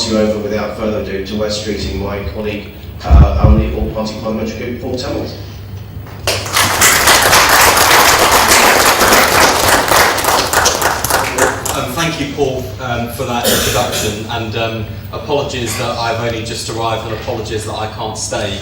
pass you over without further ado to Wes Streeting, my colleague on the All Party Parliamentary Group for Tamils. Thank you, Paul, for that introduction, and apologies that I've only just arrived, and apologies that I can't stay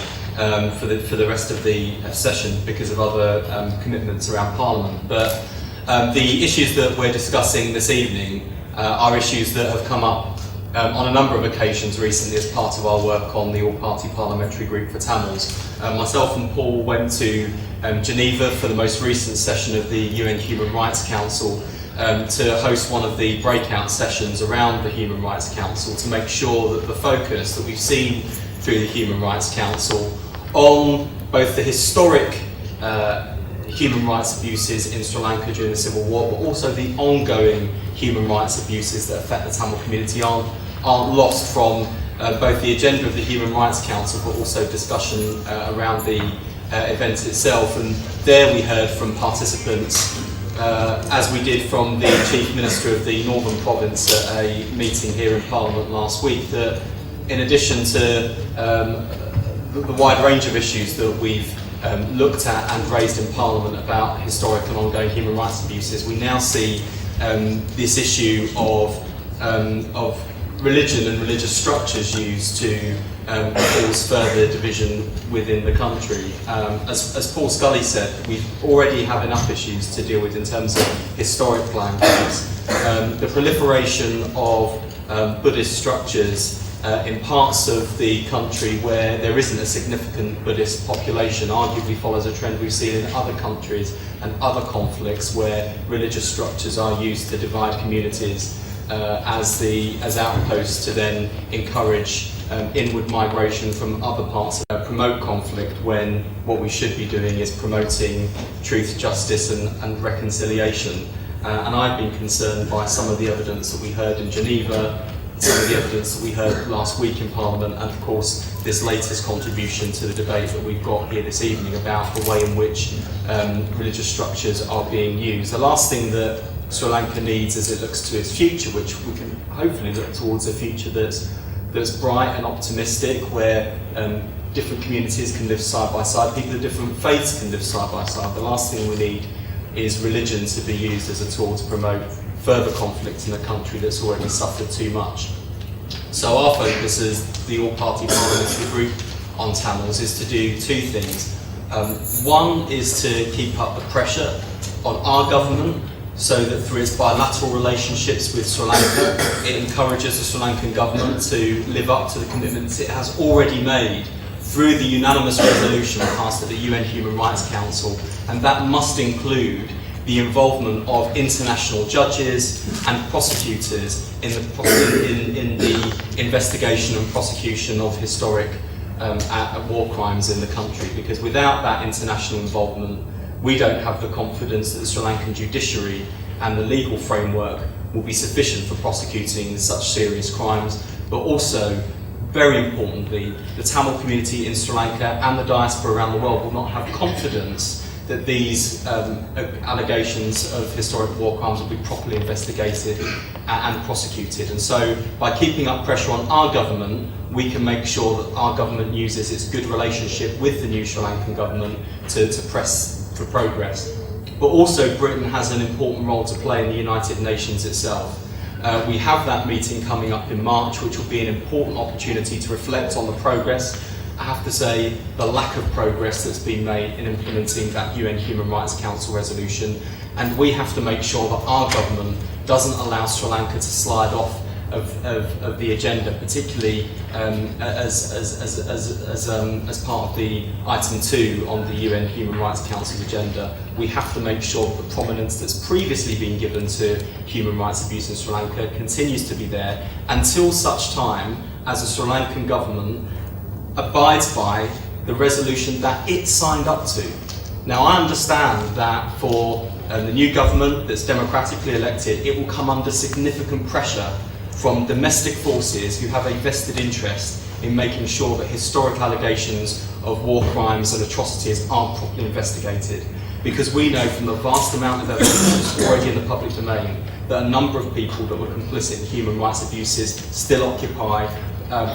for the rest of the session because of other commitments around Parliament. But the issues that we're discussing this evening are issues that have come up on a number of occasions recently as part of our work on the All Party Parliamentary Group for Tamils. Myself and Paul went to Geneva for the most recent session of the UN Human Rights Council to host one of the breakout sessions around the Human Rights Council to make sure that the focus that we've seen through the Human Rights Council on both the historic human rights abuses in Sri Lanka during the Civil War, but also the ongoing human rights abuses that affect the Tamil community aren't lost from both the agenda of the Human Rights Council, but also discussion around the event itself. And there we heard from participants, as we did from the Chief Minister of the Northern Province at a meeting here in Parliament last week, that in addition to the wide range of issues that we've looked at and raised in Parliament about historic and ongoing human rights abuses, we now see this issue of religion and religious structures used to cause further division within the country. As Paul Scully said, we already have enough issues to deal with in terms of historic languages. The proliferation of Buddhist structures in parts of the country where there isn't a significant Buddhist population arguably follows a trend we've seen in other countries and other conflicts where religious structures are used to divide communities as outposts to then encourage inward migration from other parts, promote conflict, when what we should be doing is promoting truth, justice and reconciliation. And I've been concerned by some of the evidence that we heard in Geneva, some of the evidence that we heard last week in Parliament, and of course this latest contribution to the debate that we've got here this evening about the way in which religious structures are being used. The last thing that Sri Lanka needs as it looks to its future, which we can hopefully look towards a future that's bright and optimistic, where different communities can live side by side, people of different faiths can live side by side. The last thing we need is religion to be used as a tool to promote further conflict in a country that's already suffered too much. So our focus as the All Party Parliamentary Group on Tamils is to do two things. One is to keep up the pressure on our government so that through its bilateral relationships with Sri Lanka, it encourages the Sri Lankan government to live up to the commitments it has already made through the unanimous resolution passed at the UN Human Rights Council, and that must include the involvement of international judges and prosecutors in the investigation and prosecution of historic war crimes in the country, because without that international involvement, we don't have the confidence that the Sri Lankan judiciary and the legal framework will be sufficient for prosecuting such serious crimes. But also, very importantly, the Tamil community in Sri Lanka and the diaspora around the world will not have confidence that these allegations of historic war crimes will be properly investigated and prosecuted. And so, by keeping up pressure on our government, we can make sure that our government uses its good relationship with the new Sri Lankan government to press for progress. But also, Britain has an important role to play in the United Nations itself. We have that meeting coming up in March, which will be an important opportunity to reflect on the progress. I have to say, the lack of progress that's been made in implementing that UN Human Rights Council resolution, and we have to make sure that our government doesn't allow Sri Lanka to slide off of the agenda, particularly as part of the item 2 on the UN Human Rights Council agenda. We have to make sure that the prominence that's previously been given to human rights abuse in Sri Lanka continues to be there until such time as the Sri Lankan government abides by the resolution that it signed up to. Now, I understand that for the new government that's democratically elected, it will come under significant pressure from domestic forces who have a vested interest in making sure that historic allegations of war crimes and atrocities aren't properly investigated. Because we know from the vast amount of evidence that's already in the public domain that a number of people that were complicit in human rights abuses still occupy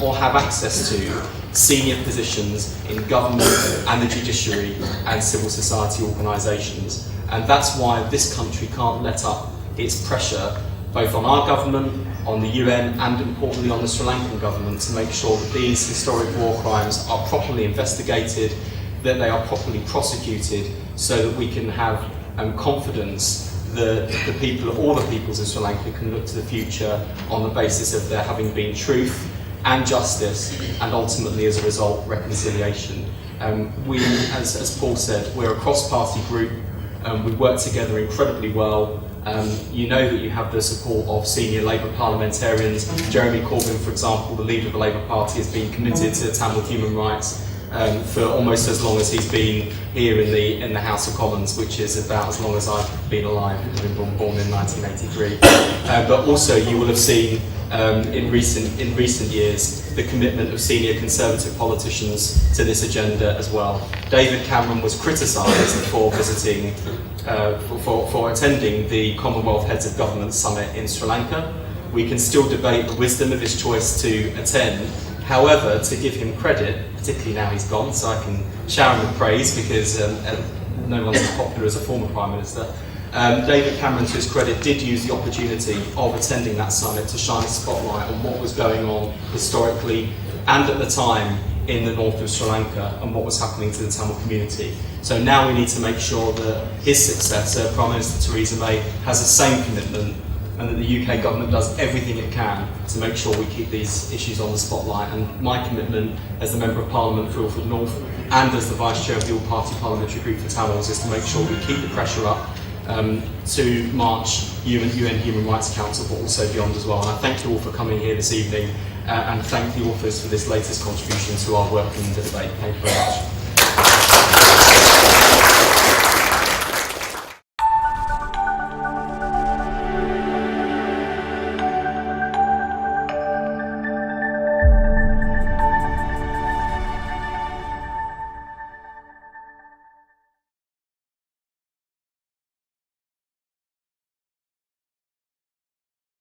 or have access to senior positions in government and the judiciary and civil society organisations. And that's why this country can't let up its pressure both on our government, on the UN, and importantly on the Sri Lankan government to make sure that these historic war crimes are properly investigated, that they are properly prosecuted, so that we can have confidence that the people, all the peoples of Sri Lanka, can look to the future on the basis of there having been truth and justice, and ultimately as a result reconciliation. We, as Paul said, we're a cross-party group. We work together incredibly well. You know that you have the support of senior Labour parliamentarians. Jeremy Corbyn, for example, the leader of the Labour Party, has been committed to Tamil human rights for almost as long as he's been here in the House of Commons, which is about as long as I've been alive. I've been born in 1983. But also you will have seen in recent years the commitment of senior Conservative politicians to this agenda as well. David Cameron was criticised for visiting, for attending the Commonwealth Heads of Government Summit in Sri Lanka. We can still debate the wisdom of his choice to attend. However, to give him credit, particularly now he's gone, so I can shower him with praise because no one's as popular as a former Prime Minister. David Cameron, to his credit, did use the opportunity of attending that summit to shine a spotlight on what was going on historically and at the time in the north of Sri Lanka and what was happening to the Tamil community. So now we need to make sure that his successor, Prime Minister Theresa May, has the same commitment, and that the UK government does everything it can to make sure we keep these issues on the spotlight. And my commitment as the Member of Parliament for Ilford North and as the Vice Chair of the All Party Parliamentary Group for Tamils is to make sure we keep the pressure up to march UN Human Rights Council, but also beyond as well. And I thank you all for coming here this evening and thank the authors for this latest contribution to our work in the debate. Thank you very much.